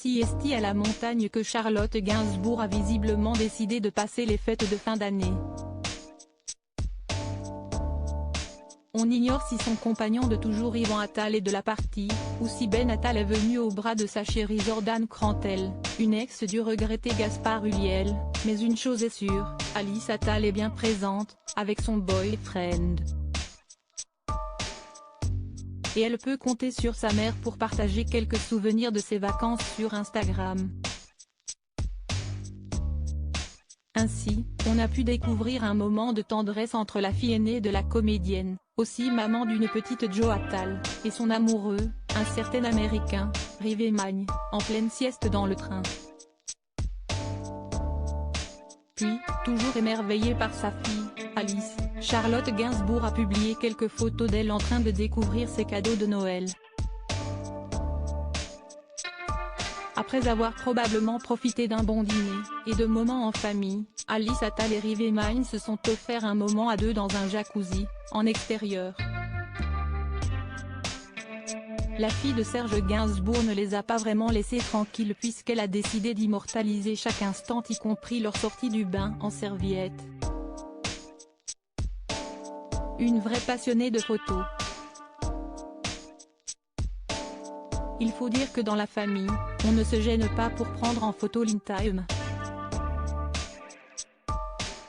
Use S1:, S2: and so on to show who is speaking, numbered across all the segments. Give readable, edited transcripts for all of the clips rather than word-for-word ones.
S1: si esti à la montagne que Charlotte Gainsbourg a visiblement décidé de passer les fêtes de fin d'année. On ignore si son compagnon de toujours Yvan Attal est de la partie, ou si Ben Attal est venu au bras de sa chérie Jordan Crantel, une ex du regretté Gaspard Ulliel, mais une chose est sûre, Alice Attal est bien présente, avec son boyfriend. Et elle peut compter sur sa mère pour partager quelques souvenirs de ses vacances sur Instagram. Ainsi, on a pu découvrir un moment de tendresse entre la fille aînée de la comédienne, aussi maman d'une petite Jo Attal, et son amoureux, un certain Américain, Rivé Magne, en pleine sieste dans le train. Puis, toujours émerveillée par sa fille, Alice, Charlotte Gainsbourg a publié quelques photos d'elle en train de découvrir ses cadeaux de Noël. Après avoir probablement profité d'un bon dîner, et de moments en famille, Alice Attal et Rivé Magne se sont offerts un moment à deux dans un jacuzzi, en extérieur. La fille de Serge Gainsbourg ne les a pas vraiment laissés tranquilles puisqu'elle a décidé d'immortaliser chaque instant y compris leur sortie du bain en serviette. Une vraie passionnée de photos. Il faut dire que dans la famille, on ne se gêne pas pour prendre en photo l'intime.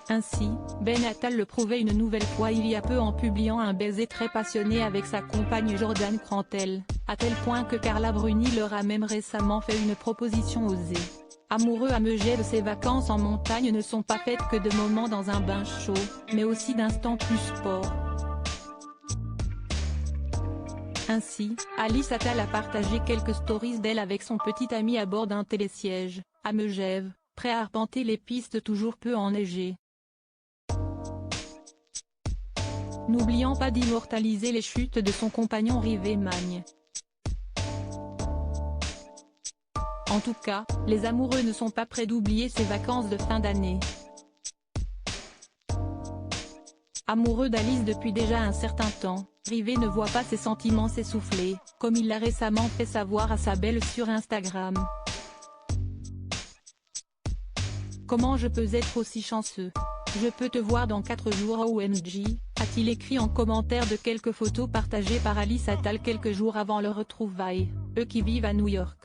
S1: Ainsi, Ben Attal le prouvait une nouvelle fois il y a peu en publiant un baiser très passionné avec sa compagne Jordan Crantel, à tel point que Carla Bruni leur a même récemment fait une proposition osée. Amoureux à Megève, ses vacances en montagne ne sont pas faites que de moments dans un bain chaud, mais aussi d'instants plus sport. Ainsi, Alice Attal a partagé quelques stories d'elle avec son petit ami à bord d'un télésiège, à Megève, prêt à arpenter les pistes toujours peu enneigées. N'oubliant pas d'immortaliser les chutes de son compagnon Rivé Magne. En tout cas, les amoureux ne sont pas prêts d'oublier ces vacances de fin d'année. Amoureux d'Alice depuis déjà un certain temps, Rivé ne voit pas ses sentiments s'essouffler, comme il l'a récemment fait savoir à sa belle sur Instagram. Comment je peux être aussi chanceux? Je peux te voir dans 4 jours OMG, a-t-il écrit en commentaire de quelques photos partagées par Alice Attal quelques jours avant leur retrouvaille, eux qui vivent à New York.